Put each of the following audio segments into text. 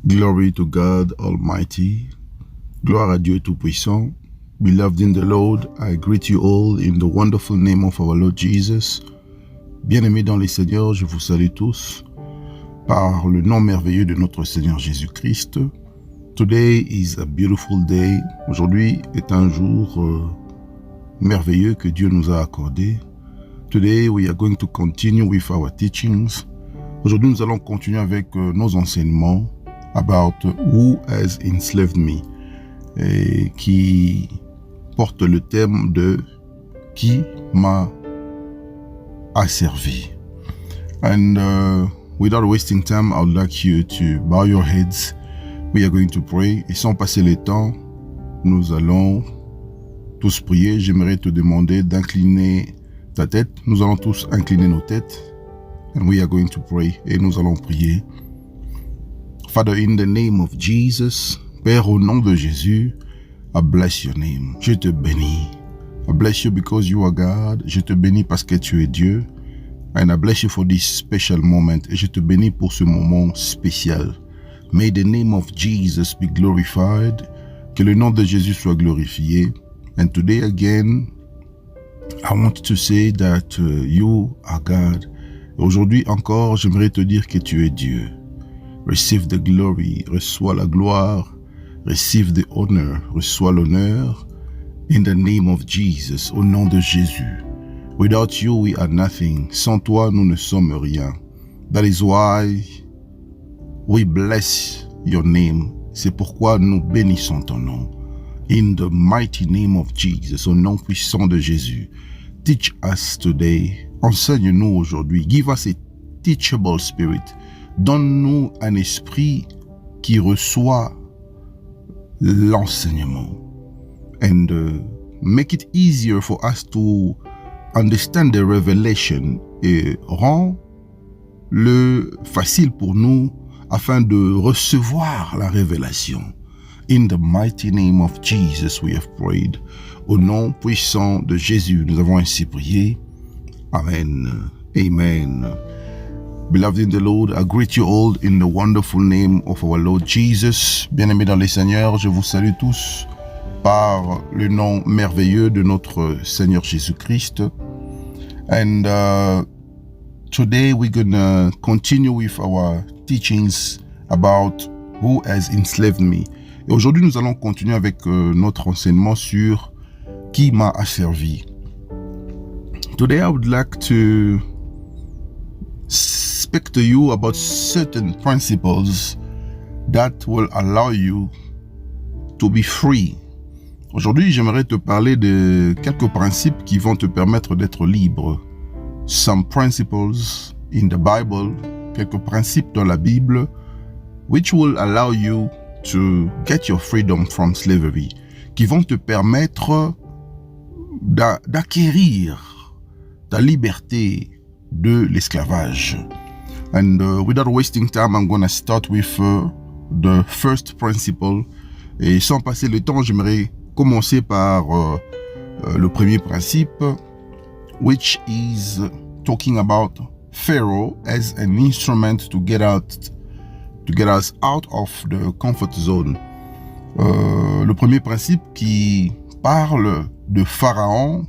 Glory to God Almighty. Gloire à Dieu Tout-Puissant. Beloved in the Lord, I greet you all in the wonderful name of our Lord Jesus. Bien-aimés dans les Seigneurs, je vous salue tous par le nom merveilleux de notre Seigneur Jésus-Christ. Today is a beautiful day. Aujourd'hui est un jour merveilleux que Dieu nous a accordé. Today we are going to continue with our teachings. Aujourd'hui, nous allons continuer avec nos enseignements about who has enslaved me, et qui porte le thème de qui m'a asservi. And without wasting time, I would like you to bow your heads. We are going to pray. Et sans passer le temps, nous allons tous prier. J'aimerais te demander d'incliner ta tête. Nous allons tous incliner nos têtes. And we are going to pray. Et nous allons prier. Father, in the name of Jesus, Père, au nom de Jésus, I bless your name. Je te bénis. I bless you because you are God. Je te bénis parce que tu es Dieu. And I bless you for this special moment. Et je te bénis pour ce moment spécial. May the name of Jesus be glorified. Que le nom de Jésus soit glorifié. And today again, I want to say that you are God. Et aujourd'hui encore, j'aimerais te dire que tu es Dieu. Receive the glory, reçois la gloire, receive the honor, reçois l'honneur, in the name of Jesus, au nom de Jésus. Without you, we are nothing. Sans toi, nous ne sommes rien. That is why we bless your name. C'est pourquoi nous bénissons ton nom. In the mighty name of Jesus, au nom puissant de Jésus. Teach us today. Enseigne-nous aujourd'hui. Give us a teachable spirit. Donne-nous un esprit qui reçoit l'enseignement. And make it easier for us to understand the revelation. Et rends-le facile pour nous afin de recevoir la révélation. In the mighty name of Jesus we have prayed. Au nom puissant de Jésus, nous avons ainsi prié. Amen. Amen. Beloved in the Lord, I greet you all in the wonderful name of our Lord Jesus. Bien-aimés dans les Seigneurs, je vous salue tous par le nom merveilleux de notre Seigneur Jésus-Christ. And today we're going to continue with our teachings about who has enslaved me. Et aujourd'hui, nous allons continuer avec notre enseignement sur qui m'a asservi. Today, I would like to speak to you about certain principles that will allow you to be free. Aujourd'hui, j'aimerais te parler de quelques principes qui vont te permettre d'être libre. Some principles in the Bible, quelques principes dans la Bible, which will allow you to get your freedom from slavery, qui vont te permettre d'acquérir ta liberté de l'esclavage. And without wasting time, I'm going to start with the first principle. Et sans passer le temps, j'aimerais commencer par le premier principe, which is talking about Pharaoh as an instrument to get us out of the comfort zone. Le premier principe qui parle de Pharaon,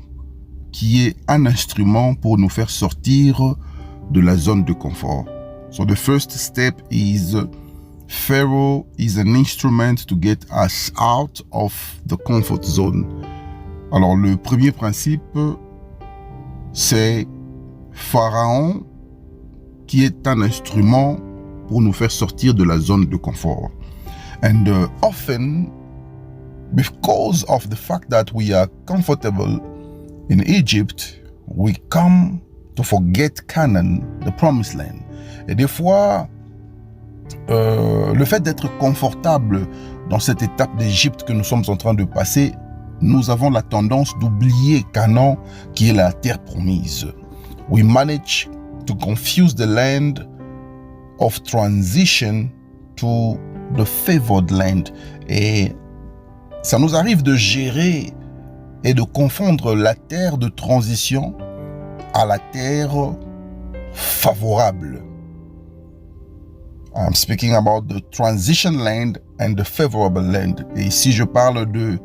qui est un instrument pour nous faire sortir de la zone de confort. So the first step is Pharaoh is an instrument to get us out of the comfort zone. Alors le premier principe, c'est Pharaon qui est un instrument pour nous faire sortir de la zone de confort. And often, because of the fact that we are comfortable in Egypt, we come to forget Canaan, the promised land. Et des fois, le fait d'être confortable dans cette étape d'Égypte que nous sommes en train de passer, nous avons la tendance d'oublier Canaan, qui est la terre promise. We manage to confuse the land of transition to the favored land. Et ça nous arrive de gérer et de confondre la terre de transition à la terre favorable. I'm speaking about the transition land and the favorable land. Et ici, je parle de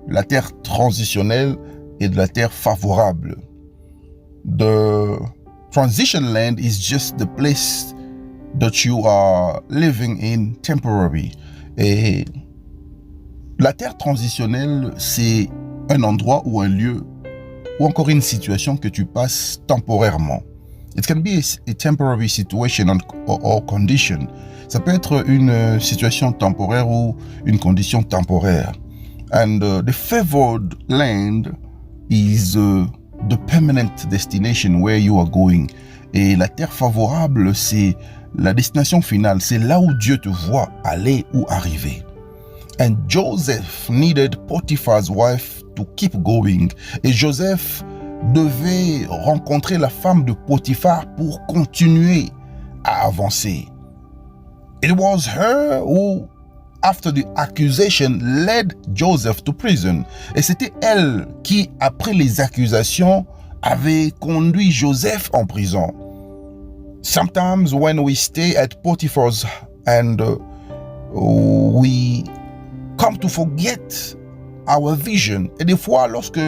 la terre transitionnelle et de la terre favorable. The transition land is just the place that you are living in temporary. Et la terre transitionnelle, c'est un endroit ou un lieu ou encore une situation que tu passes temporairement. It can be a temporary situation or condition. Ça peut être une situation temporaire ou une condition temporaire. And the favored land is the permanent destination where you are going. Et la terre favorable, c'est la destination finale. C'est là où Dieu te voit aller ou arriver. And Joseph needed Potiphar's wife to keep going. Et Joseph devait rencontrer la femme de Potiphar pour continuer à avancer. It was her who, after the accusation, led Joseph to prison. Et c'était elle qui, après les accusations, avait conduit Joseph en prison. Sometimes when we stay at Potiphar's and we come to forget our vision. Et des fois, lorsque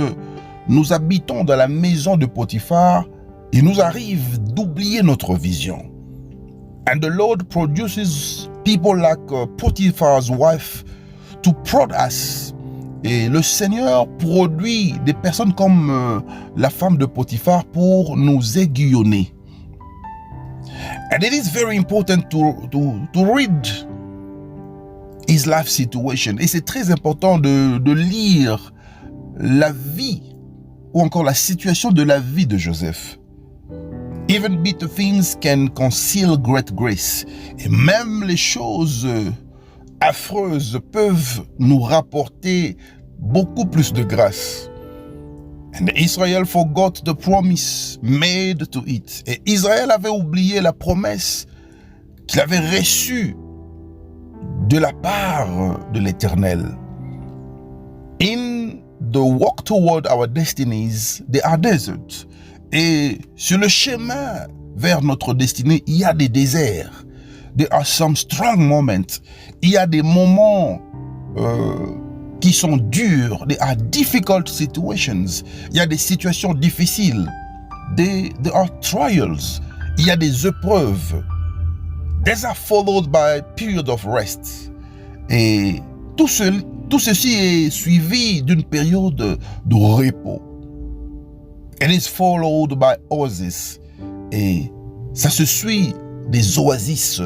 nous habitons dans la maison de Potiphar, il nous arrive d'oublier notre vision. And the Lord produces people like Potiphar's wife to prod us. Et le Seigneur produit des personnes comme la femme de Potiphar pour nous aiguillonner. And it is very important to read his life situation. Et c'est très important de lire la vie ou encore la situation de la vie de Joseph. Even bitter things can conceal great grace. Et même les choses affreuses peuvent nous rapporter beaucoup plus de grâce. And Israel forgot the promise made to it. Et Israël avait oublié la promesse qu'il avait reçue de la part de l'Éternel. In the walk toward our destinies, there are deserts. Et sur le chemin vers notre destinée, il y a des déserts. There are some strong moments. Il y a des moments qui sont durs. There are difficult situations. Il y a des situations difficiles. There are trials. Il y a des épreuves. These are followed by a period of rest. Et tout ceci est suivi d'une période de repos. It is followed by oasis. Et ça se suit des oasis.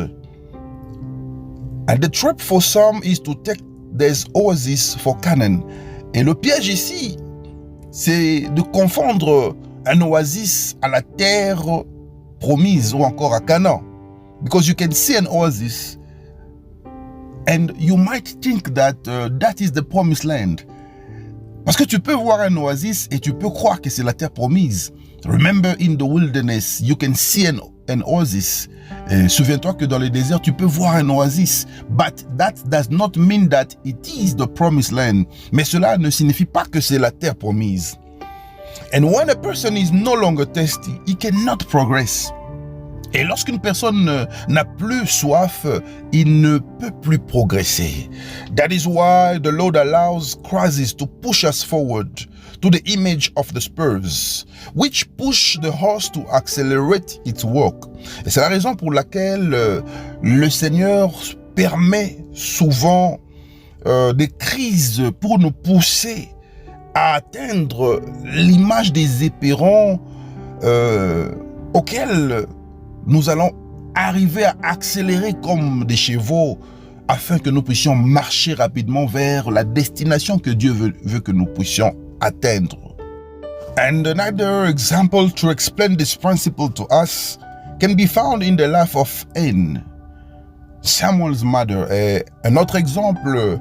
And the trap for some is to take this oasis for Canaan. Et le piège ici, c'est de confondre un oasis à la terre promise ou encore à Canaan. Because you can see an oasis and you might think that that is the promised land. Parce que tu peux voir un oasis et tu peux croire que c'est la terre promise. Remember, in the wilderness, you can see an oasis. Souviens-toi que dans le désert, tu peux voir un oasis. But that does not mean that it is the promised land. Mais cela ne signifie pas que c'est la terre promise. And when a person is no longer thirsty, he cannot progress. Et lorsqu'une personne n'a plus soif, il ne peut plus progresser. That is why the Lord allows crises to push us forward to the image of the spurs, which push the horse to accelerate its work. Et c'est la raison pour laquelle le Seigneur permet souvent des crises pour nous pousser à atteindre l'image des éperons auxquels nous allons arriver à accélérer comme des chevaux afin que nous puissions marcher rapidement vers la destination que Dieu veut que nous puissions atteindre. And another example to explain this principle to us can be found in the life of Anne, Samuel's mother. Et un autre exemple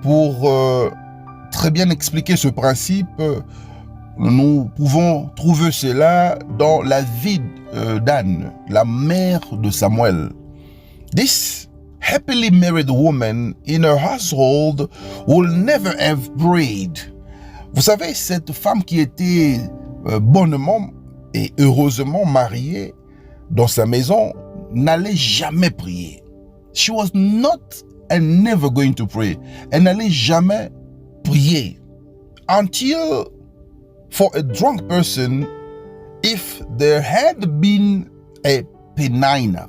pour très bien expliquer ce principe, nous pouvons trouver cela dans la vie d'Anne, la mère de Samuel. This happily married woman in her household will never have prayed. Vous savez, cette femme qui était bonnement et heureusement mariée dans sa maison n'allait jamais prier. she was not and never going to pray. Elle n'allait jamais prier. Until for a drunk person, if there had been a Penina,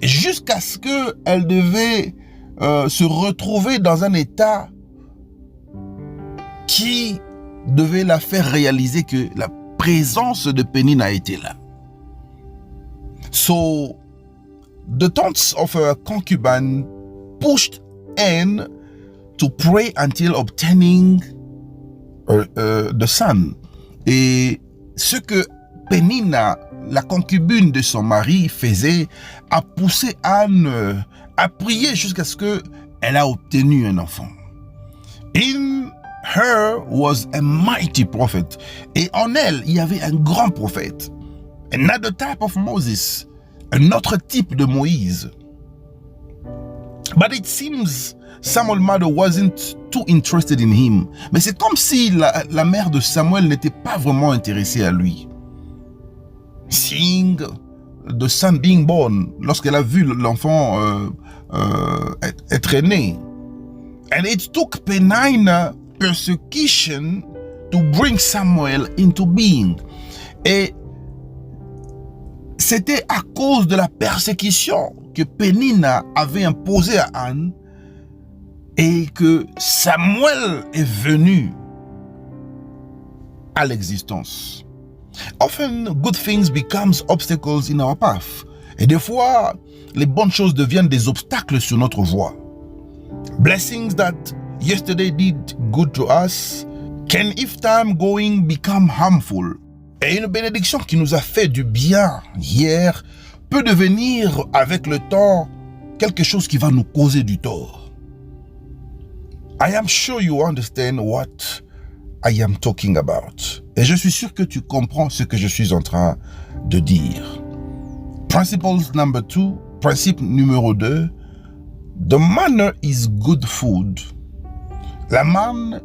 jusqu'à ce qu'elle devait se retrouver dans un état qui devait la faire réaliser que la présence de Penina était là. So, the taunts of her concubine pushed Anne to pray until obtaining the son. Et ce que Penina, la concubine de son mari, faisait, a poussé Anne à prier jusqu'à ce qu'elle a obtenu un enfant. In her was a mighty prophet. Et en elle, il y avait un grand prophète. Another type of Moses. Un autre type de Moïse. But it seems Samuel's mother wasn't too interested in him. Mais c'est comme si la mère de Samuel n'était pas vraiment intéressée à lui. Seeing the son being born, lorsqu'elle a vu l'enfant être né. And it took Penina persecution to bring Samuel into being. Et c'était à cause de la persécution que Penina avait imposée à Anne et que Samuel est venu à l'existence. Often, good things becomes obstacles in our path. Et des fois, les bonnes choses deviennent des obstacles sur notre voie. Blessings that yesterday did good to us can, if time going, become harmful. Et une bénédiction qui nous a fait du bien hier peut devenir, avec le temps, quelque chose qui va nous causer du tort. I am sure you understand what I am talking about. Et je suis sûr que tu comprends ce que je suis en train de dire. Principles number 2, principe numéro 2. The manna is good food. La manne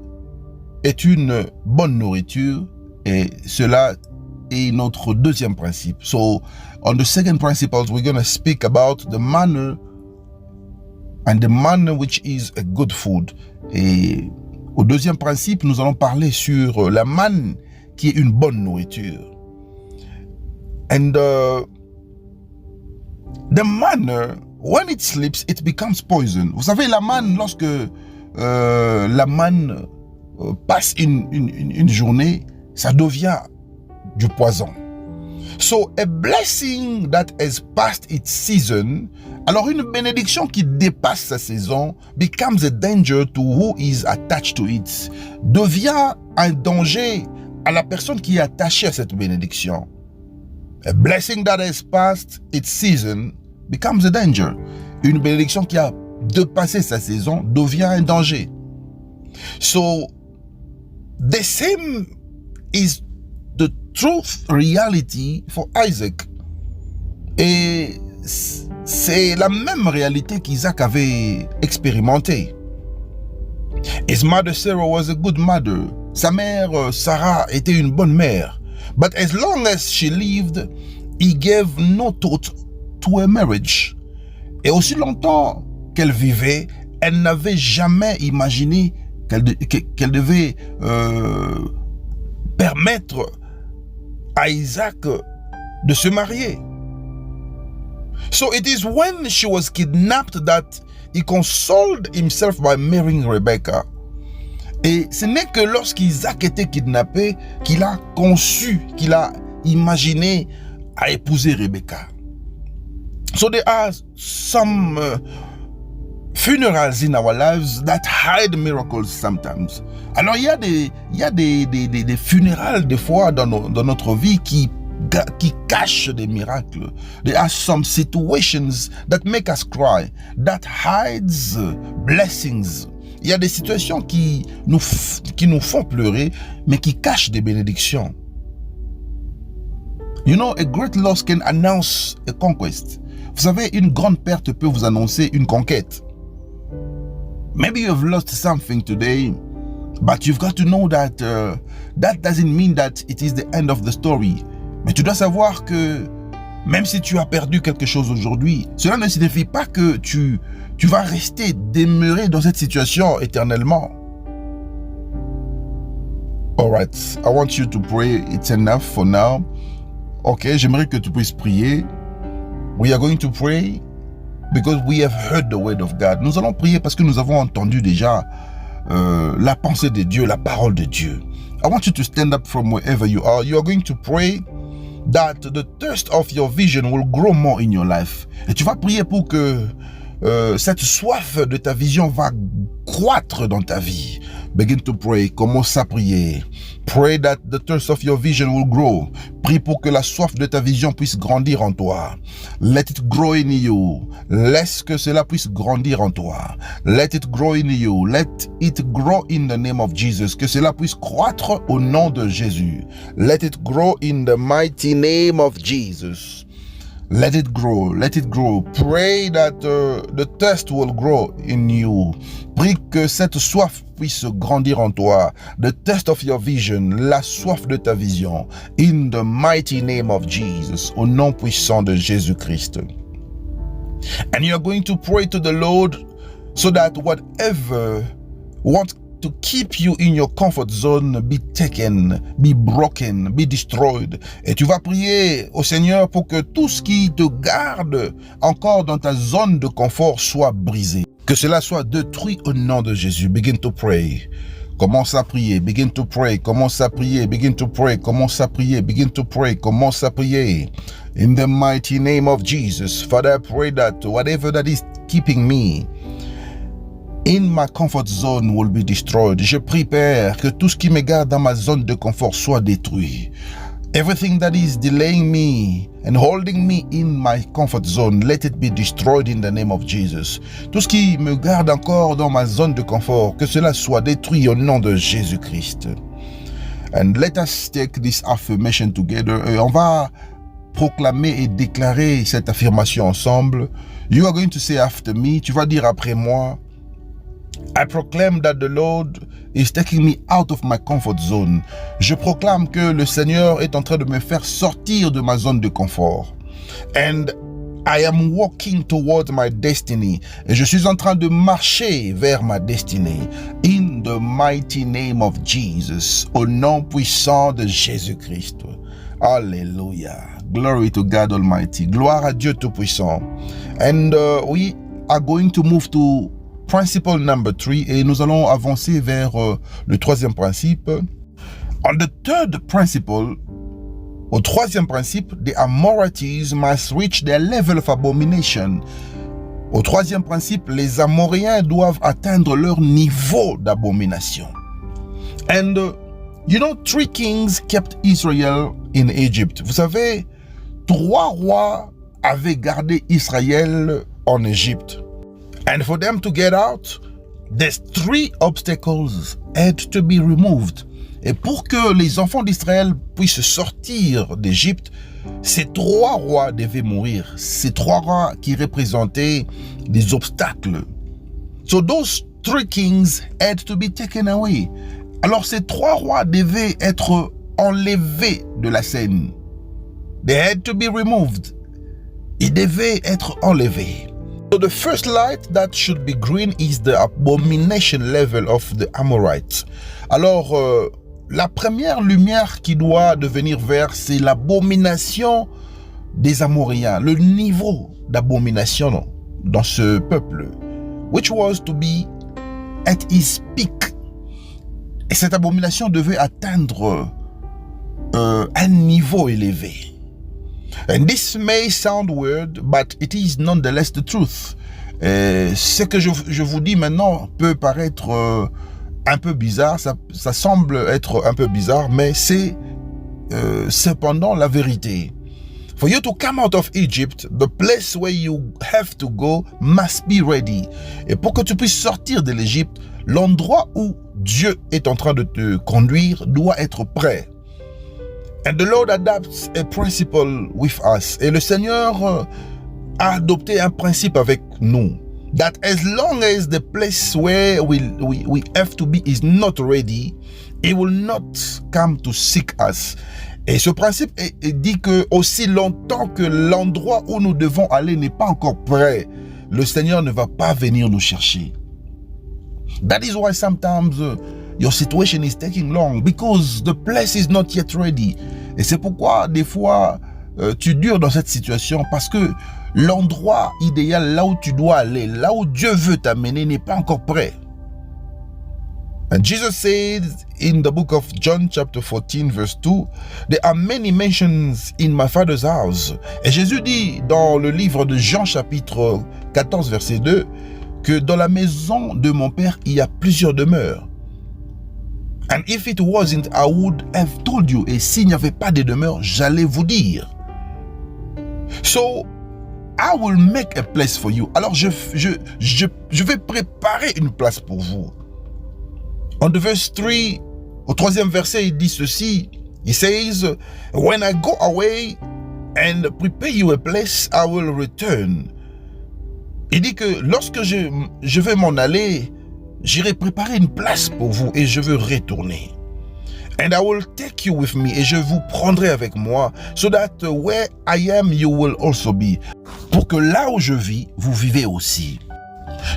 est une bonne nourriture et cela est notre deuxième principe. So, on the second principle, we're going to speak about the manna and the manna which is a good food. Et au deuxième principe, nous allons parler sur la manne qui est une bonne nourriture. And the manna, when it sleeps, it becomes poison. Vous savez, la manne, lorsque la manne passe une journée, ça devient du poison. So, a blessing that has passed its season, alors une bénédiction qui dépasse sa saison, becomes a danger to who is attached to it, devient un danger à la personne qui est attachée à cette bénédiction. A blessing that has passed its season becomes a danger. Une bénédiction qui a dépassé sa saison devient un danger. So, the same is the truth reality for Isaac. Et c'est la même réalité qu'Isaac avait expérimentée. His mother Sarah was a good mother. Sa mère Sarah était une bonne mère. But as long as she lived, he gave no thought to a marriage. Et aussi longtemps qu'elle vivait, elle n'avait jamais imaginé qu'elle devait permettre à Isaac de se marier. So it is when she was kidnapped that he consoled himself by marrying Rebecca. Et ce n'est que lorsqu'Isaac était kidnappé qu'il a conçu, qu'il a imaginé à épouser Rebecca. So there are some funerals in our lives that hide miracles sometimes. Alors il y a des funérailles des fois dans notre vie qui cachent des miracles. There are some situations that make us cry, that hides blessings. Il y a des situations qui nous font pleurer, mais qui cachent des bénédictions. You know, a great loss can announce a conquest. Vous savez, une grande perte peut vous annoncer une conquête. Maybe you have lost something today, but you've got to know that that doesn't mean that it is the end of the story. Mais tu dois savoir que Même si tu as perdu quelque chose aujourd'hui, cela ne signifie pas que tu vas rester demeurer dans cette situation éternellement. Alright, I want you to pray. It's enough for now. Ok, j'aimerais que tu puisses prier. We are going to pray because we have heard the word of God. Nous allons prier parce que nous avons entendu déjà la pensée de Dieu, la parole de Dieu. I want you to stand up from wherever you are. You are going to pray that the thirst of your vision will grow more in your life. Et tu vas prier pour que cette soif de ta vision va croître dans ta vie. Begin to pray. Commence à prier. Pray that the thirst of your vision will grow. Prie pour que la soif de ta vision puisse grandir en toi. Let it grow in you. Laisse que cela puisse grandir en toi. Let it grow in you. Let it grow in the name of Jesus. Que cela puisse croître au nom de Jésus. Let it grow in the mighty name of Jesus. Let it grow, let it grow. Pray that the thirst will grow in you. Prie que cette soif puisse grandir en toi. The thirst of your vision, la soif de ta vision. In the mighty name of Jesus, au nom puissant de Jésus-Christ. And you are going to pray to the Lord so that whatever wants to keep you in your comfort zone be taken, be broken, be destroyed. Et tu vas prier au Seigneur pour que tout ce qui te garde encore dans ta zone de confort soit brisé. Que cela soit détruit au nom de Jésus. Begin to pray. Commence à prier. Begin to pray. Commence à prier. Begin to pray. Commence à prier. Begin to pray. Commence à prier. In the mighty name of Jesus. Father, I pray that whatever that is keeping me in my comfort zone will be destroyed. Je prie, Père, que tout ce qui me garde dans ma zone de confort soit détruit. Everything that is delaying me and holding me in my comfort zone, let it be destroyed in the name of Jesus. Tout ce qui me garde encore dans ma zone de confort, que cela soit détruit au nom de Jésus-Christ. And let us take this affirmation together. Et on va proclamer et déclarer cette affirmation ensemble. You are going to say after me. Tu vas dire après moi. I proclaim that the Lord is taking me out of my comfort zone. Je proclame que le Seigneur est en train de me faire sortir de ma zone de confort. And I am walking towards my destiny. Et je suis en train de marcher vers ma destinée. In the mighty name of Jesus. Au nom puissant de Jésus-Christ. Alléluia. Glory to God Almighty. Gloire à Dieu Tout-Puissant. And we are going to move to principle number 3, et nous allons avancer vers le troisième principe. On the third principle, au troisième principe, the Amorites must reach their level of abomination. Au troisième principe, les Amoréens doivent atteindre leur niveau d'abomination. And you know, 3 kings kept Israel in Egypt. Vous savez, 3 rois avaient gardé Israël en Égypte. And for them to get out, there's 3 obstacles had to be removed. Et pour que les enfants d'Israël puissent sortir d'Égypte, ces 3 rois devaient mourir. Ces 3 rois qui représentaient des obstacles. So those 3 kings had to be taken away. Alors ces 3 rois devaient être enlevés de la scène. They had to be removed. Ils devaient être enlevés. So the first light that should be green is the abomination level of the Amorites. Alors, la première lumière qui doit devenir verte, c'est l'abomination des Amoréens, le niveau d'abomination dans ce peuple, which was to be at his peak. Et cette abomination devait atteindre un niveau élevé. And this may sound weird, but it is nonetheless the truth. Ce que je vous dis maintenant peut paraître un peu bizarre, ça semble être un peu bizarre, mais c'est cependant la vérité. For you to come out of Egypt, the place where you have to go must be ready. Et pour que tu puisses sortir de l'Égypte, l'endroit où Dieu est en train de te conduire doit être prêt. And the Lord adopts a principle with us. Et le Seigneur a adopté un principe avec nous. That as long as the place where we have to be is not ready, He will not come to seek us. Et ce principe dit que aussi longtemps que l'endroit où nous devons aller n'est pas encore prêt, le Seigneur ne va pas venir nous chercher. That is why sometimes your situation is taking long, because the place is not yet ready. Et c'est pourquoi des fois tu dures dans cette situation, parce que l'endroit idéal, là où tu dois aller, là où Dieu veut t'amener, n'est pas encore prêt. And Jesus said in the book of John chapter 14 verse 2, there are many mansions in my Father's house. Et Jésus dit dans le livre de Jean chapitre 14 verset 2 que dans la maison de mon Père, il y a plusieurs demeures. And if it wasn't, I would have told you. Et s'il n'y avait pas de demeure, j'allais vous dire. So, I will make a place for you. Alors, je vais préparer une place pour vous. On the verse 3, au troisième verset, il dit ceci. He says, when I go away and prepare you a place, I will return. Il dit que lorsque je vais m'en aller, j'irai préparer une place pour vous et je veux retourner. And I will take you with me, et je vous prendrai avec moi, so that where I am, you will also be. Pour que là où je vis, vous vivez aussi.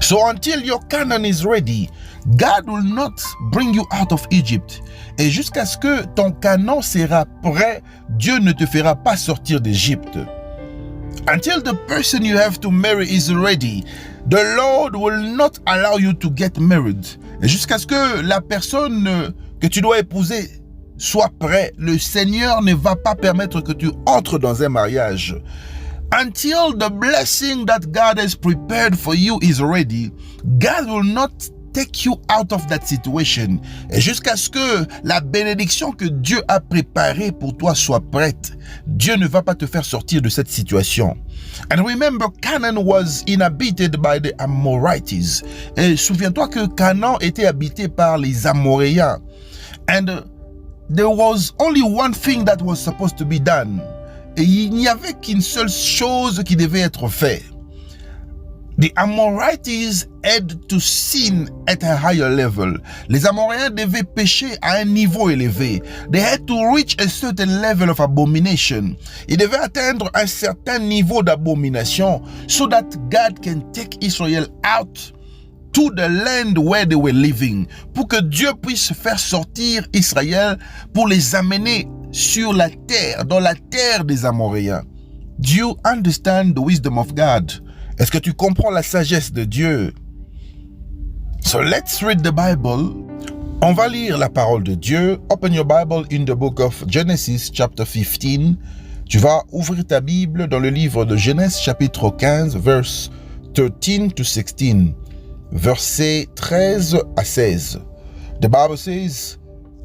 So until your Canaan is ready, God will not bring you out of Egypt. Et jusqu'à ce que ton Canaan sera prêt, Dieu ne te fera pas sortir d'Égypte. Until the person you have to marry is ready, the Lord will not allow you to get married. Et jusqu'à ce que la personne que tu dois épouser soit prêt, le Seigneur ne va pas permettre que tu entres dans un mariage. Until the blessing that God has prepared for you is ready, God will not take you out of that situation. Et jusqu'à ce que la bénédiction que Dieu a préparée pour toi soit prête, Dieu ne va pas te faire sortir de cette situation. And remember, Canaan was inhabited by the Amorites. Et souviens-toi que Canaan était habité par les Amoréens. And there was only one thing that was supposed to be done. Et il n'y avait qu'une seule chose qui devait être faite. The Amorites had to sin at a higher level. Les Amoréens devaient pécher à un niveau élevé. They had to reach a certain level of abomination. Ils devaient atteindre un certain niveau d'abomination so that God can take Israel out to the land where they were living. Pour que Dieu puisse faire sortir Israël pour les amener sur la terre, dans la terre des Amoréens. Do you understand the wisdom of God? Est-ce que tu comprends la sagesse de Dieu? So let's read the Bible. On va lire la parole de Dieu. Open your Bible in the book of Genesis chapter 15. Tu vas ouvrir ta Bible dans le livre de Genèse chapitre 15, verse 13 to 16. Versets 13 à 16. The Bible says,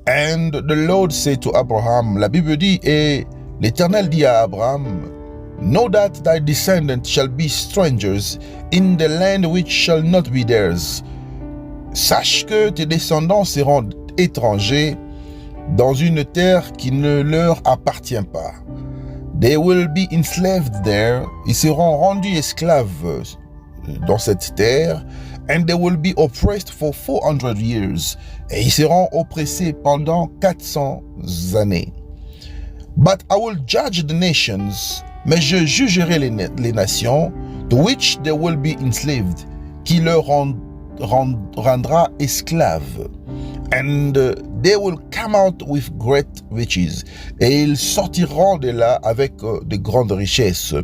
and the Lord said to Abraham, la Bible dit, et l'Éternel dit à Abraham, know that thy descendants shall be strangers in the land which shall not be theirs. Sache que tes descendants seront étrangers dans une terre qui ne leur appartient pas. They will be enslaved there. Ils seront rendus esclaves dans cette terre. And they will be oppressed for 400 years. Et ils seront oppressés pendant 400 années. But I will judge the nations. Mais je jugerai les nations, to which they will be enslaved, qui leur rendra esclaves. And they will come out with great riches. Et ils sortiront de là avec de grandes richesses.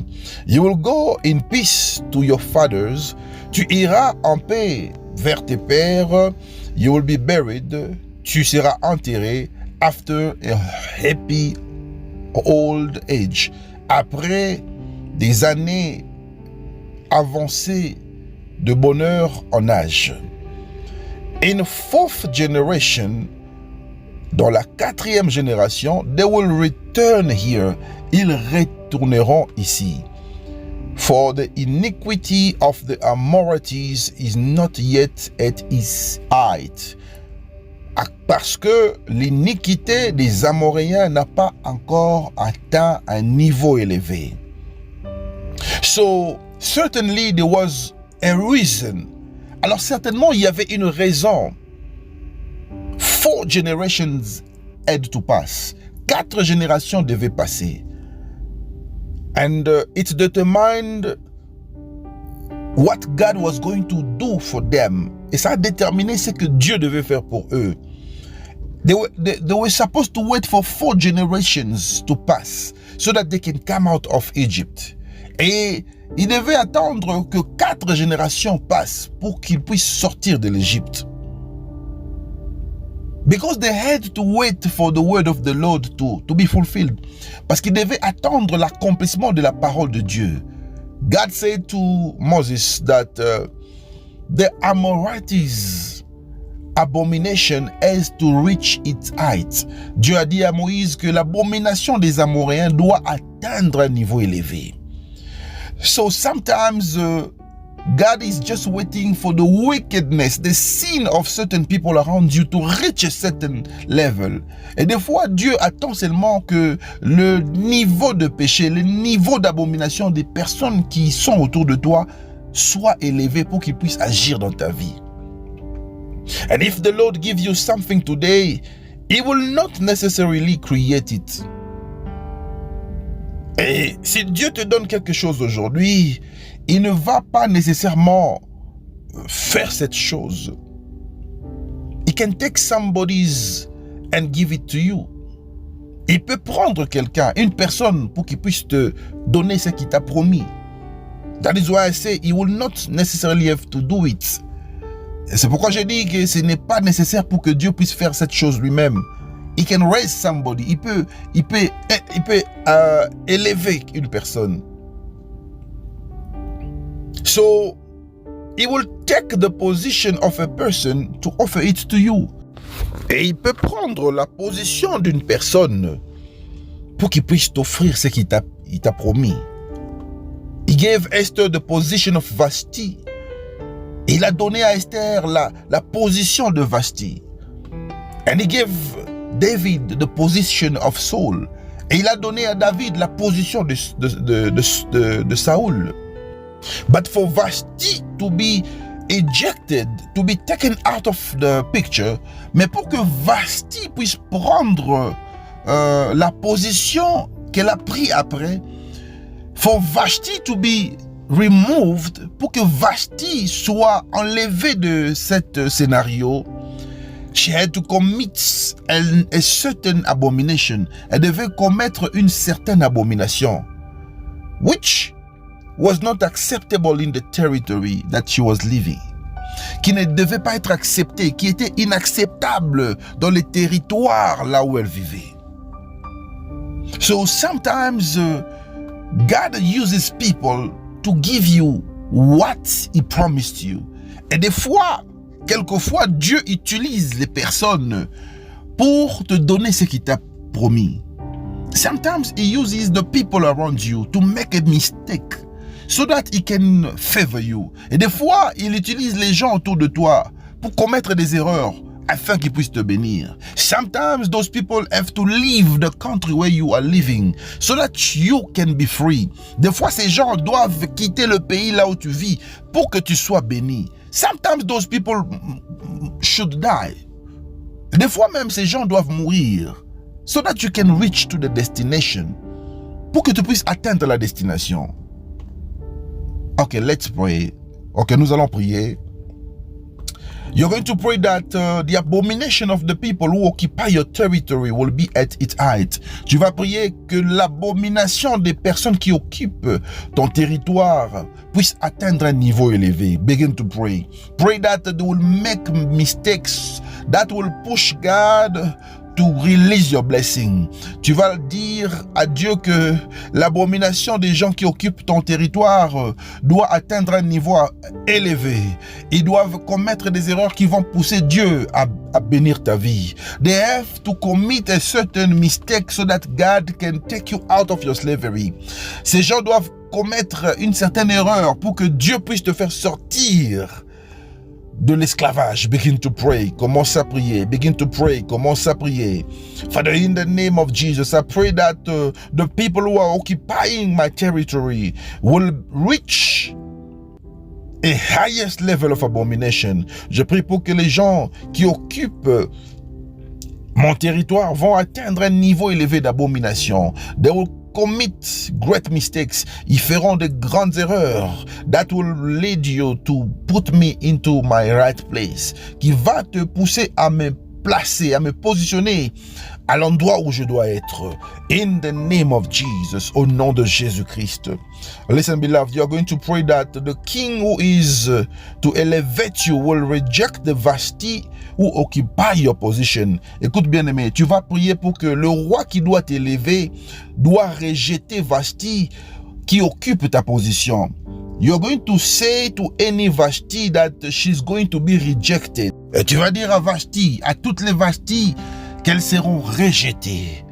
You will go in peace to your fathers. Tu iras en paix vers tes pères. You will be buried. Tu seras enterré after a happy old age. Après des années avancées de bonheur en âge. In fourth generation, dans la quatrième génération, they will return here. Ils retourneront ici. For the iniquity of the Amorites is not yet at its height. Parce que l'iniquité des Amoréens n'a pas encore atteint un niveau élevé. So, certainly there was a reason. Alors certainement, il y avait une raison. 4 generations had to pass. 4 générations devaient passer. And it determined what God was going to do for them. Et ça a déterminé ce que Dieu devait faire pour eux. They were supposed to wait for 4 generations to pass so that they can come out of Egypt. Et ils devaient attendre que 4 générations passent pour qu'ils puissent sortir de l'Égypte. Because they had to wait for the word of the Lord to be fulfilled. Parce qu'ils devaient attendre l'accomplissement de la parole de Dieu. God said to Moses that the Amorites' abomination has to reach its height. Dieu a dit à Moïse que l'abomination des Amoréens doit atteindre un niveau élevé. So sometimes God is just waiting for the wickedness, the sin of certain people around you to reach a certain level. Et des fois, Dieu attend seulement que le niveau de péché, le niveau d'abomination des personnes qui sont autour de toi soit élevé pour qu'il puisse agir dans ta vie. And if the Lord gives you something today, He will not necessarily create it. Et si Dieu te donne quelque chose aujourd'hui, il ne va pas nécessairement faire cette chose. He can take somebody's and give it to you. Il peut prendre quelqu'un, une personne, pour qu'il puisse te donner ce qu'il t'a promis. That is why I say he will not necessarily have to do it. Et c'est pourquoi je dis que ce n'est pas nécessaire pour que Dieu puisse faire cette chose lui-même. He can raise somebody. Il peut élever une personne. So, he will take the position of a person to offer it to you. Et il peut prendre la position d'une personne pour qu'il puisse t'offrir ce qu'il t'a promis. He gave Esther the position of Vashti. Il a donné à Esther la position de Vashti. And he gave David the position of Saul. Et il a donné à David la position de Saül. But for Vashti to be ejected, to be taken out of the picture, mais pour que Vashti puisse prendre la position qu'elle a pris après, for Vashti to be removed, pour que Vashti soit enlevée de cet scénario, she had to commit a certain abomination. Elle devait commettre une certaine abomination, which was not acceptable in the territory that she was living. Qui ne devait pas être acceptée, qui était inacceptable dans les territoires là où elle vivait. So sometimes God uses people to give you what He promised you. Et des fois, quelquefois, Dieu utilise les personnes pour te donner ce qu'il t'a promis. Sometimes He uses the people around you to make a mistake so that He can favor you. Et des fois, il utilise les gens autour de toi pour commettre des erreurs afin qu'ils puissent te bénir. Sometimes those people have to leave the country where you are living so that you can be free. Des fois, ces gens doivent quitter le pays là où tu vis pour que tu sois béni. Sometimes those people should die. Des fois même, ces gens doivent mourir so that you can reach to the destination. Pour que tu puisses atteindre la destination. Ok, let's pray. Ok, nous allons prier. You're going to pray that the abomination of the people who occupy your territory will be at its height. Tu vas prier que l'abomination des personnes qui occupent ton territoire puisse atteindre un niveau élevé. Begin to pray. Pray that they will make mistakes that will push God to release your blessing. Tu vas dire à Dieu que l'abomination des gens qui occupent ton territoire doit atteindre un niveau élevé. Ils doivent commettre des erreurs qui vont pousser Dieu à bénir ta vie. They have to commit a certain mistake so that God can take you out of your slavery. Ces gens doivent commettre une certaine erreur pour que Dieu puisse te faire sortir de l'esclavage. Begin to pray. Commence à prier. Begin to pray. Commence à prier. Father, in the name of Jesus, I pray that the people who are occupying my territory will reach a highest level of abomination. Je prie pour que les gens qui occupent mon territoire vont atteindre un niveau élevé d'abomination. They will commit great mistakes. Ils feront de grandes erreurs. That will lead you to put me into my right place. Qui va te pousser à me placer, à me positionner à l'endroit où je dois être. In the name of Jesus, au nom de Jésus-Christ. Listen, beloved, you are going to pray that the king who is to elevate you will reject the Vashti who occupy your position. Écoute bien aimé, tu vas prier pour que le roi qui doit t'élever doit rejeter Vashti qui occupe ta position. You're going to say to any Vashti that she's going to be rejected. Et tu vas dire à Vashti, à toutes les Vashti, qu'elles seront rejetées.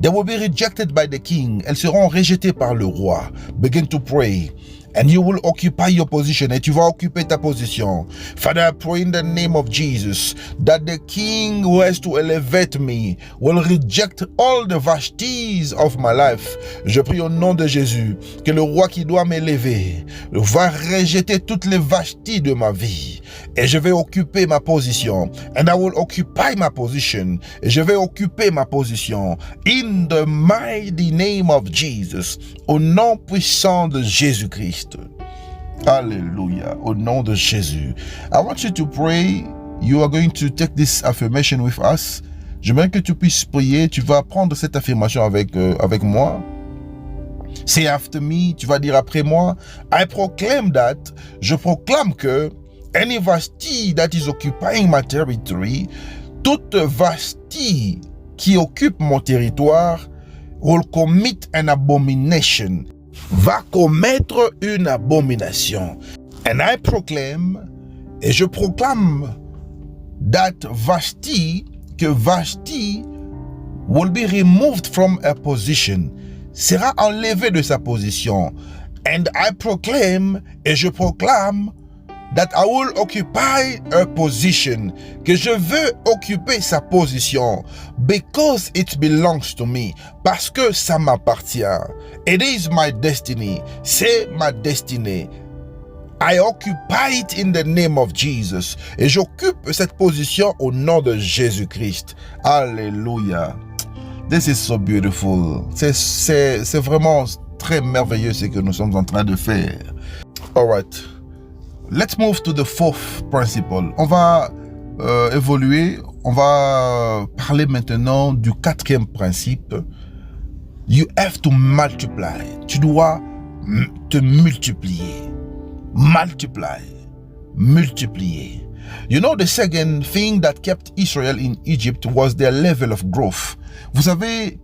They will be rejected by the king. Elles seront rejetées par le roi. Begin to pray. And you will occupy your position. Et tu vas occuper ta position. Father, I pray in the name of Jesus that the king who has to elevate me will reject all the Vashtis of my life. Je prie au nom de Jésus que le roi qui doit m'élever va rejeter toutes les Vashtis de ma vie. Et je vais occuper ma position. And I will occupy my position. Et je vais occuper ma position. In the mighty name of Jesus. Au nom puissant de Jésus-Christ. Alléluia. Au nom de Jésus. I want you to pray. You are going to take this affirmation with us. J'aimerais que tu puisses prier. Tu vas prendre cette affirmation avec moi. Say after me. Tu vas dire après moi. I proclaim that. Je proclame que any Vashti that is occupying my territory, toute Vashti qui occupe mon territoire, will commit an abomination, va commettre une abomination. And I proclaim, et je proclame, that Vashti, que Vashti will be removed from her position, sera enlevée de sa position. And I proclaim, et je proclame, that I will occupy a position, que je veux occuper sa position, because it belongs to me, parce que ça m'appartient. It is my destiny, c'est ma destinée. I occupy it in the name of Jesus. Et j'occupe cette position au nom de Jésus-Christ. Alléluia. This is so beautiful. C'est vraiment très merveilleux ce que nous sommes en train de faire. All right. Let's move to the fourth principle. On va évoluer. On va parler maintenant du quatrième principe. You have to multiply. Tu dois te multiplier. Multiply. Multiplier. You know, the second thing that kept Israel in Egypt was their level of growth. Vous savez,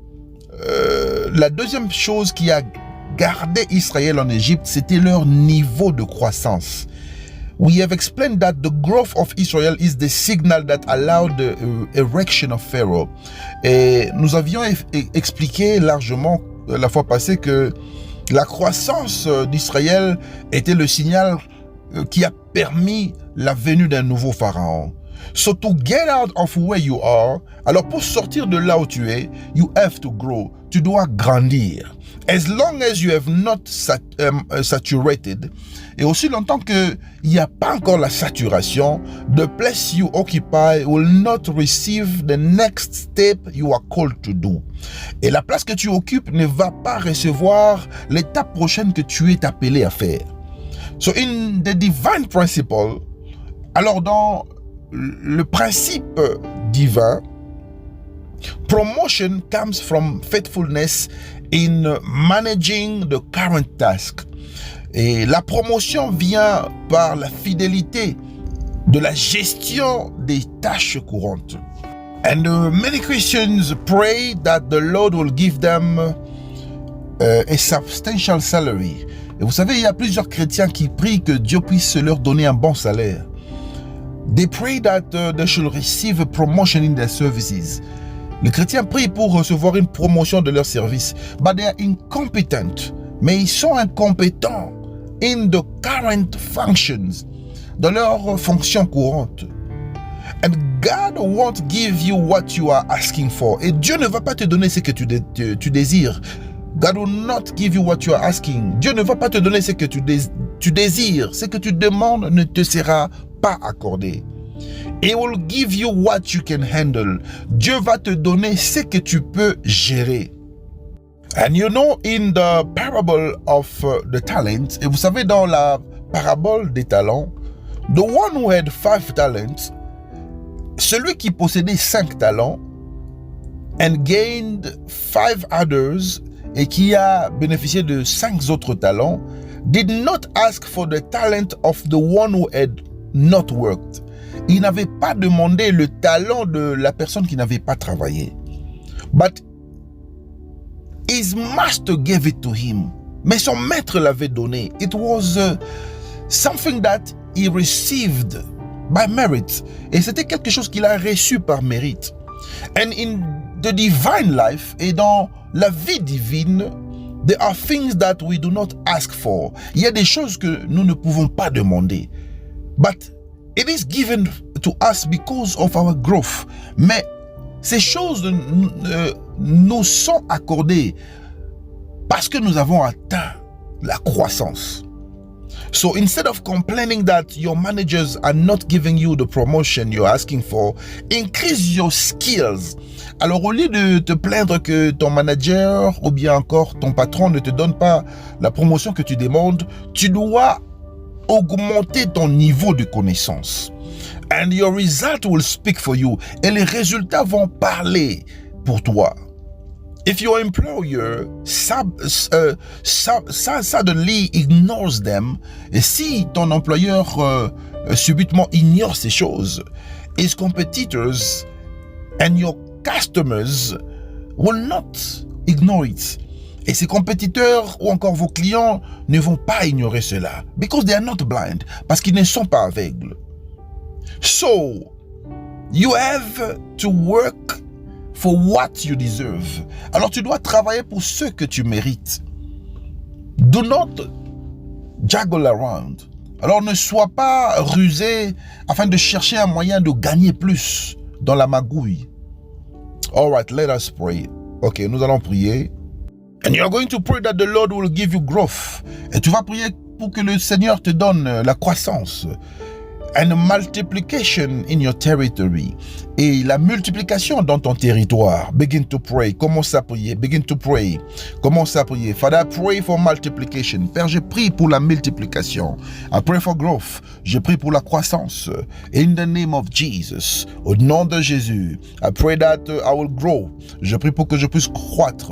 la deuxième chose qui a gardé Israël en Égypte, c'était leur niveau de croissance. We have explained that the growth of Israel is the signal that allowed the erection of Pharaoh. Et nous avions expliqué largement la fois passée que la croissance d'Israël était le signal qui a permis la venue d'un nouveau pharaon. So to get out of where you are, alors pour sortir de là où tu es, you have to grow. Tu dois grandir. As long as you have not saturated, et aussi longtemps qu'il n'y a pas encore la saturation, the place you occupy will not receive the next step you are called to do. Et la place que tu occupes ne va pas recevoir l'étape prochaine que tu es appelé à faire. So in the divine principle, alors dans le principe divin, promotion comes from faithfulness in managing the current task. Et la promotion vient par la fidélité de la gestion des tâches courantes. And many Christians pray that the Lord will give them a substantial salary. Et vous savez, il y a plusieurs chrétiens qui prient que Dieu puisse leur donner un bon salaire. They pray that they should receive a promotion in their services. Les chrétiens prient pour recevoir une promotion de leur service. But they are incompetent. Mais ils sont incompétents in the current functions, dans leurs fonctions courantes. And God won't give you what you are asking for. Et Dieu ne va pas te donner ce que tu désires. God will not give you what you are asking. Dieu ne va pas te donner ce que tu désires. Ce que tu demandes ne te sera pas accordé. He will give you what you can handle. Dieu va te donner ce que tu peux gérer. And you know, in the parable of the talents, et vous savez, dans la parabole des talents, the one who had 5 talents, celui qui possédait 5 talents, and gained 5 others, et qui a bénéficié de 5 autres talents, did not ask for the talent of the one who had not worked. Il n'avait pas demandé le talent de la personne qui n'avait pas travaillé. But his master gave it to him. Mais son maître l'avait donné. It was something that he received by merit. Et c'était quelque chose qu'il a reçu par mérite. And in the divine life, et dans la vie divine, there are things that we do not ask for. Il y a des choses que nous ne pouvons pas demander. But it is given to us because of our growth. Mais ces choses nous sont accordées parce que nous avons atteint la croissance. So instead of complaining that your managers are not giving you the promotion you're asking for, increase your skills. Alors au lieu de te plaindre que ton manager ou bien encore ton patron ne te donne pas la promotion que tu demandes, tu dois augmenter ton niveau de connaissance. And your result will speak for you. Et les résultats vont parler pour toi. If your employer suddenly ignores them, et si ton employeur subitement ignore ces choses, his competitors and your customers will not ignore it. Et ses compétiteurs ou encore vos clients ne vont pas ignorer cela. Because they are not blind. Parce qu'ils ne sont pas aveugles. So, you have to work for what you deserve. Alors tu dois travailler pour ce que tu mérites. Do not juggle around. Alors ne sois pas rusé afin de chercher un moyen de gagner plus dans la magouille. All right, let us pray. Ok, nous allons prier. And you are going to pray that the Lord will give you growth. Et tu vas prier pour que le Seigneur te donne la croissance. And multiplication in your territory. Et la multiplication dans ton territoire. Begin to pray. Commence à prier. Begin to pray. Commence à prier. Father, I pray for multiplication. Père, je prie pour la multiplication. I pray for growth. Je prie pour la croissance. In the name of Jesus. Au nom de Jésus. I pray that I will grow. Je prie pour que je puisse croître,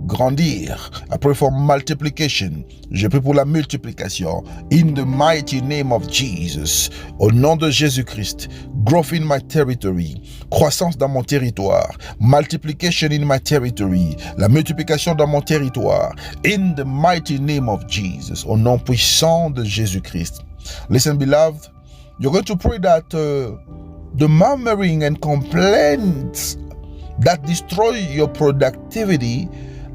grandir. I pray for multiplication. Je prie pour la multiplication. In the mighty name of Jesus. Au nom de Jésus-Christ. Growth in my territory. Croissance dans mon territoire. Multiplication in my territory. La multiplication dans mon territoire. In the mighty name of Jesus. Au nom puissant de Jésus-Christ. Listen, beloved. You're going to pray that the murmuring and complaints that destroy your productivity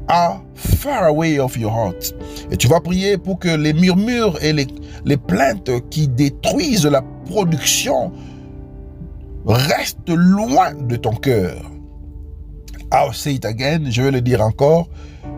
are far away of your heart. Et tu vas prier pour que les murmures et les plaintes qui détruisent la production restent loin de ton cœur. I'll say it again, je vais le dire encore.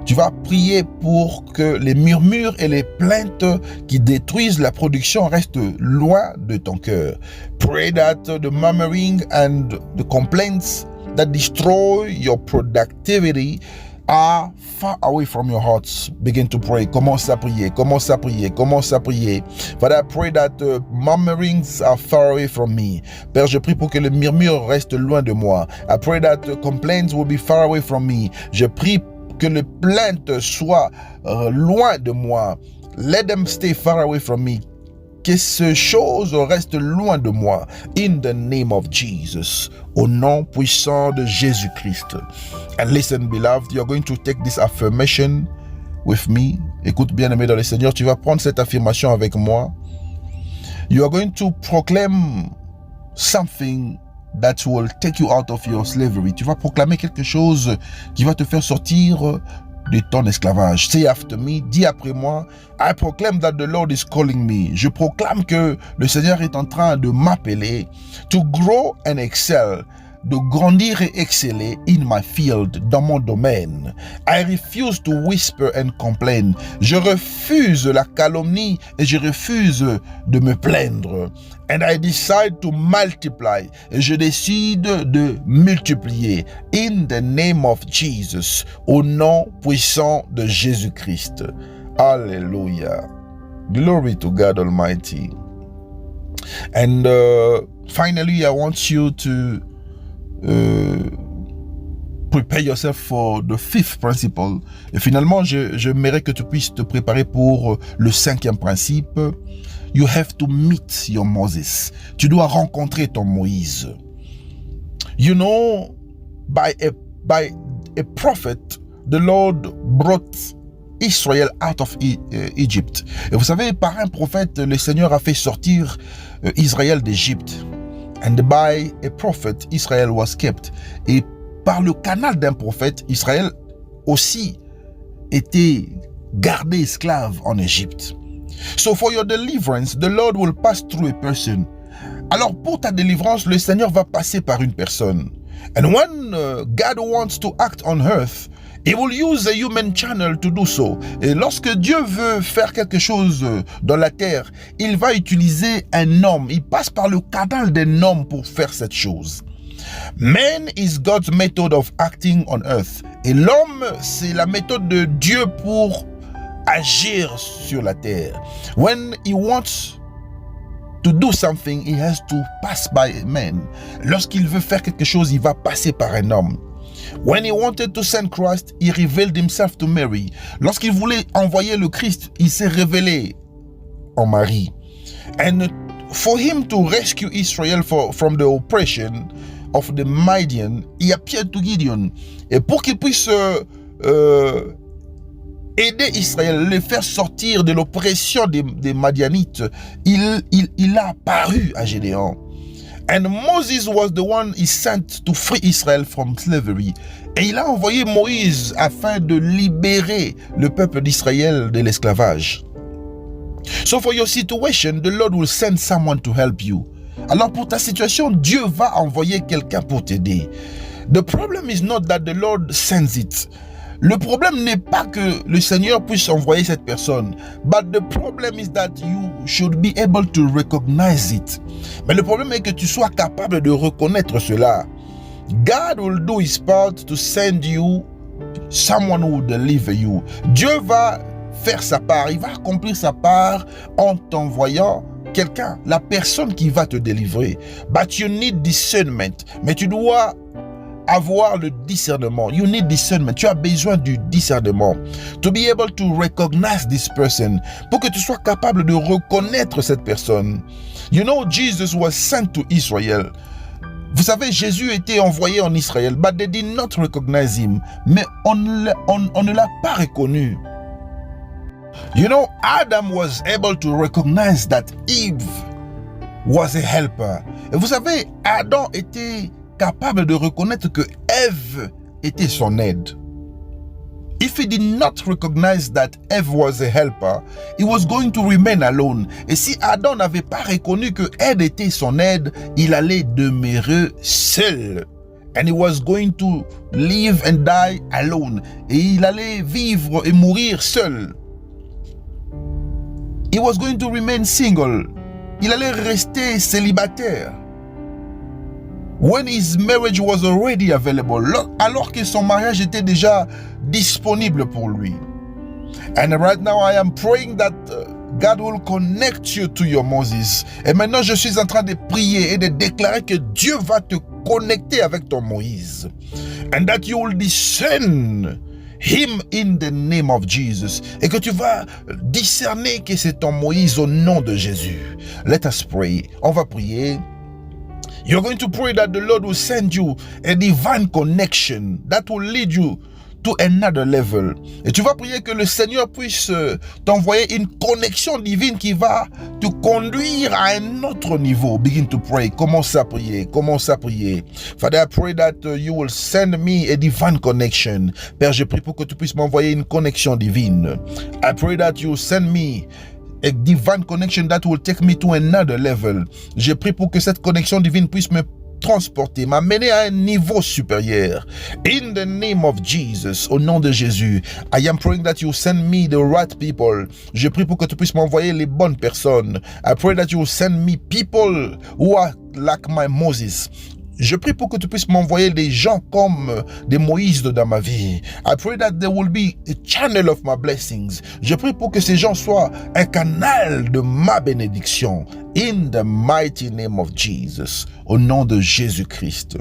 Tu vas prier pour que les murmures et les plaintes qui détruisent la production restent loin de ton cœur. Pray that the murmuring and the complaints that destroy your productivity are far away from your hearts. Begin to pray. Commence à prier. Commence à prier. Commence à prier. Father, I pray that murmurings are far away from me. Père, je prie pour que le murmure reste loin de moi. I pray that complaints will be far away from me. Je prie que les plaintes soient loin de moi. Let them stay far away from me. Que ces choses restent loin de moi. In the name of Jesus. Au nom puissant de Jésus-Christ. And listen, beloved, you're going to take this affirmation with me. Écoute, bien-aimé dans le Seigneur, tu vas prendre cette affirmation avec moi. You are going to proclaim something that will take you out of your slavery. Tu vas proclamer quelque chose qui va te faire sortir de ton esclavage. Say after me, dis après moi, I proclaim that the Lord is calling me. Je proclame que le Seigneur est en train de m'appeler to grow and excel. de grandir et exceller in my field, dans mon domaine. I refuse to whisper and complain. Je refuse la calomnie et je refuse de me plaindre. And I decide to multiply. Et je décide de multiplier. In the name of Jesus. Au nom puissant de Jésus-Christ. Hallelujah. Glory to God Almighty. And finally, I want you to prepare yourself for the fifth principle. Et finalement, j'aimerais que tu puisses te préparer pour le cinquième principe. You have to meet your Moses. Tu dois rencontrer ton Moïse. You know, by a prophet, the Lord brought Israel out of Egypt. Et vous savez, par un prophète, le Seigneur a fait sortir Israël d'Égypte. And by a prophet, Israel was kept. Et par le canal d'un prophète, Israël aussi était gardé esclave en Égypte. So for your deliverance, the Lord will pass through a person. Alors pour ta délivrance, le Seigneur va passer par une personne. And when God wants to act on earth, He will use a human channel to do so. Et lorsque Dieu veut faire quelque chose dans la terre, il va utiliser un homme. Il passe par le canal d'un homme pour faire cette chose. Man is God's method of acting on earth. Et l'homme, c'est la méthode de Dieu pour agir sur la terre. When he wants to do something, he has to pass by man. Lorsqu'il veut faire quelque chose, il va passer par un homme. When he wanted to send Christ, he revealed himself to Mary. Lorsqu'il voulait envoyer le Christ, il s'est révélé en Marie. And for him to rescue Israel from the oppression of the Midian, he appeared to Gideon. Et pour qu'il puisse aider Israël, les faire sortir de l'oppression des Madianites, il a apparu à Gédéon. And Moses was the one he sent to free Israel from slavery. Et il a envoyé Moïse afin de libérer le peuple d'Israël de l'esclavage. So for your situation, the Lord will send someone to help you. Alors pour ta situation, Dieu va envoyer quelqu'un pour t'aider. The problem is not that the Lord sends it. Le problème n'est pas que le Seigneur puisse envoyer cette personne, but the problem is that you should be able to recognize it. Mais le problème est que tu sois capable de reconnaître cela. God will do his part to send you someone who will deliver you. Dieu va faire sa part, il va accomplir sa part en t'envoyant quelqu'un, la personne qui va te délivrer. But you need discernment. Mais tu dois avoir le discernement. You need discernment. Tu as besoin du discernement. To be able to recognize this person. Pour que tu sois capable de reconnaître cette personne. You know, Jesus was sent to Israel. Vous savez, Jésus était envoyé en Israël. But they did not recognize him. Mais on ne l'a pas reconnu. You know, Adam was able to recognize that Eve was a helper. Et vous savez, Adam était capable de reconnaître que Ève était son aide. If he did not recognize that Eve was a helper, he was going to remain alone. Et si Adam n'avait pas reconnu que Ève était son aide, il allait demeurer seul. And he was going to live and die alone. Et il allait vivre et mourir seul. He was going to remain single. Il allait rester célibataire. When his marriage was already available, alors que son mariage était déjà disponible pour lui. And right now I am praying that God will connect you to your Moses. Et maintenant je suis en train de prier et de déclarer que Dieu va te connecter avec ton Moïse. And that you will discern him in the name of Jesus. Et que tu vas discerner que c'est ton Moïse au nom de Jésus. Let us pray. On va prier. You're going to pray that the Lord will send you a divine connection that will lead you to another level. Et tu vas prier que le Seigneur puisse t'envoyer une connexion divine qui va te conduire à un autre niveau. Begin to pray. Commence à prier. Commence à prier. Father, I pray that you will send me a divine connection. Père, je prie pour que tu puisses m'envoyer une connexion divine. I pray that you send me a divine connection that will take me to another level. Je prie pour que cette connexion divine puisse me transporter, m'amener à un niveau supérieur. In the name of Jesus, au nom de Jésus, I am praying that you send me the right people. Je prie pour que tu puisses m'envoyer les bonnes personnes. I pray that you send me people who are like my Moses. Je prie pour que tu puisses m'envoyer des gens comme des Moïse dans ma vie. I pray that there will be a channel of my blessings. Je prie pour que ces gens soient un canal de ma bénédiction. In the mighty name of Jesus. Au nom de Jésus-Christ.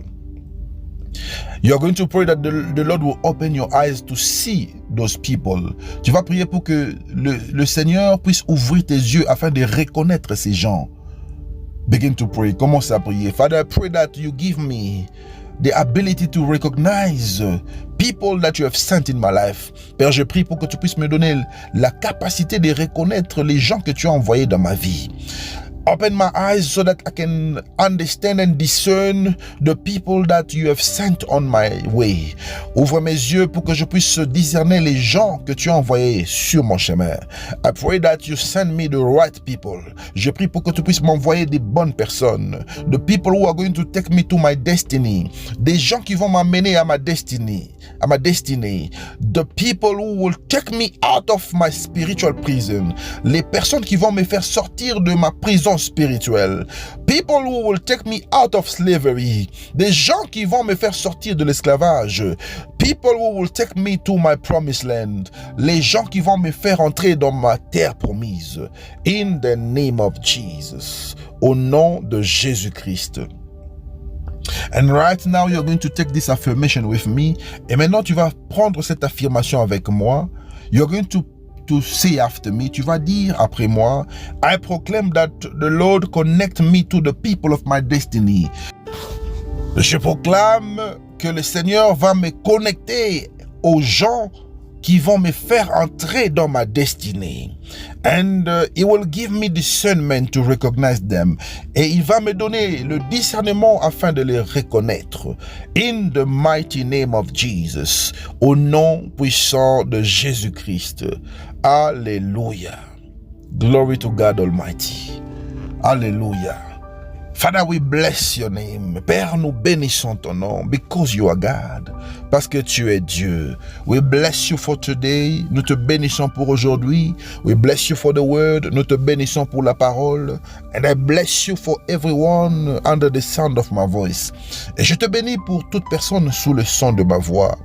You're going to pray that the Lord will open your eyes to see those people. Tu vas prier pour que le Seigneur puisse ouvrir tes yeux afin de reconnaître ces gens. Begin to pray. Commence à prier. Father, I pray that you give me the ability to recognize people that you have sent in my life. Père, je prie pour que tu puisses me donner la capacité de reconnaître les gens que tu as envoyés dans ma vie. Open my eyes so that I can understand and discern the people that you have sent on my way. Ouvre mes yeux pour que je puisse discerner les gens que tu as envoyés sur mon chemin. I pray that you send me the right people. Je prie pour que tu puisses m'envoyer des bonnes personnes. The people who are going to take me to my destiny. Des gens qui vont m'amener à ma destinée. The people who will take me out of my spiritual prison. Les personnes qui vont me faire sortir de ma prison spirituelle. People who will take me out of slavery. Des gens qui vont me faire sortir de l'esclavage. People who will take me to my promised land. Les gens qui vont me faire entrer dans ma terre promise. In the name of Jesus. Au nom de Jésus-Christ. And right now, you're going to take this affirmation with me. Et maintenant, tu vas prendre cette affirmation avec moi. You're going to say after me. Tu vas dire après moi, I proclaim that the Lord connect me to the people of my destiny. Je proclame que le Seigneur va me connecter aux gens qui vont me faire entrer dans ma destinée. And he will give me discernment to recognize them. Et il va me donner le discernement afin de les reconnaître. In the mighty name of Jesus. Au nom puissant de Jésus-Christ. Alléluia. Glory to God Almighty. Alléluia. Father, we bless your name. Père, nous bénissons ton nom because you are God. Parce que tu es Dieu. We bless you for today. Nous te bénissons pour aujourd'hui. We bless you for the word. Nous te bénissons pour la parole. And I bless you for everyone under the sound of my voice. Et je te bénis pour toute personne sous le son de ma voix.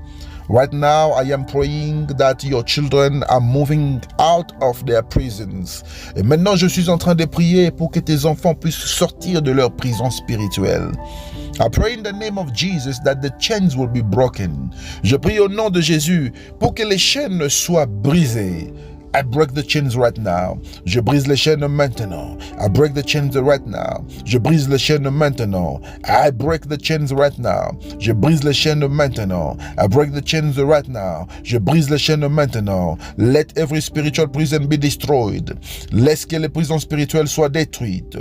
Right now, I am praying that your children are moving out of their prisons. Et maintenant, je suis en train de prier pour que tes enfants puissent sortir de leur prison spirituelle. I pray in the name of Jesus that the chains will be broken. Je prie au nom de Jésus pour que les chaînes soient brisées. I break the chains right now. Je brise les chaînes maintenant. I break the chains right now. Je brise les chaînes maintenant. I break the chains right now. Je brise les chaînes maintenant. I break the chains right now. Je brise les chaînes maintenant. Let every spiritual prison be destroyed. Laisse que les prisons spirituelles soient détruites.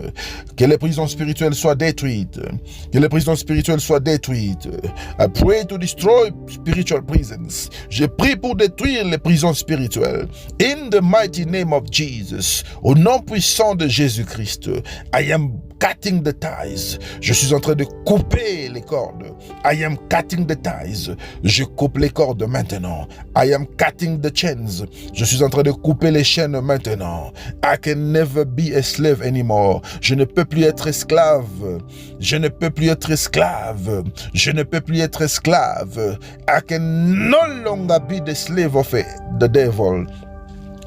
Que les prisons spirituelles soient détruites. Que les prisons spirituelles soient détruites. I pray to destroy spiritual prisons. Je prie pour détruire les prisons spirituelles. In the mighty name of Jesus, au nom puissant de Jésus-Christ, I am cutting the ties. Je suis en train de couper les cordes. I am cutting the ties. Je coupe les cordes maintenant. I am cutting the chains. Je suis en train de couper les chaînes maintenant. I can never be a slave anymore. Je ne peux plus être esclave. Je ne peux plus être esclave. Je ne peux plus être esclave. I can no longer be the slave of the devil.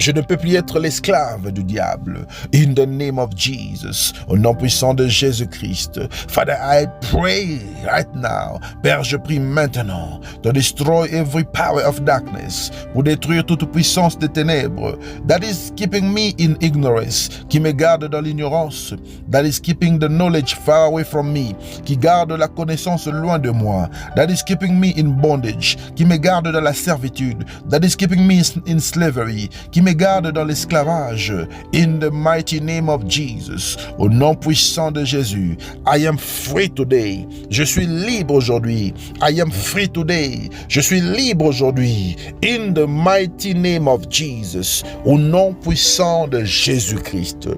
Je ne peux plus être l'esclave du diable. In the name of Jesus, au nom puissant de Jésus-Christ. Father, I pray right now. Père, je prie maintenant to destroy every power of darkness, pour détruire toute puissance des ténèbres that is keeping me in ignorance, qui me garde dans l'ignorance, that is keeping the knowledge far away from me, qui garde la connaissance loin de moi, that is keeping me in bondage, qui me garde dans la servitude, that is keeping me in slavery, qui me garde dans l'esclavage. In the mighty name of Jesus, au nom puissant de Jésus, I am free today. Je suis libre aujourd'hui. I am free today. Je suis libre aujourd'hui. In the mighty name of Jesus, au nom puissant de Jésus-Christ.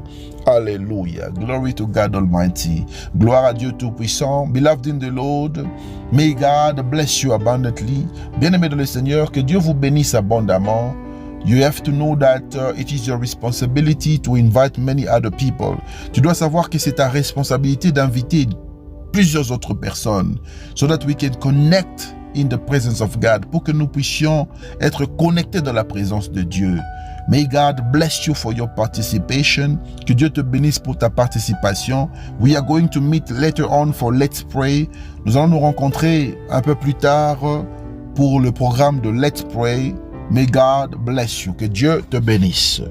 Hallelujah. Glory to God Almighty. Gloire à Dieu Tout-Puissant. Beloved in the Lord, may God bless you abundantly. Bien-aimés dans le Seigneur, que Dieu vous bénisse abondamment. You have to know that it is your responsibility to invite many other people. Tu dois savoir que c'est ta responsabilité d'inviter plusieurs autres personnes so that we can connect in the presence of God, pour que nous puissions être connectés dans la présence de Dieu. May God bless you for your participation. Que Dieu te bénisse pour ta participation. We are going to meet later on for Let's Pray. Nous allons nous rencontrer un peu plus tard pour le programme de Let's Pray. May God bless you. Que Dieu te bénisse.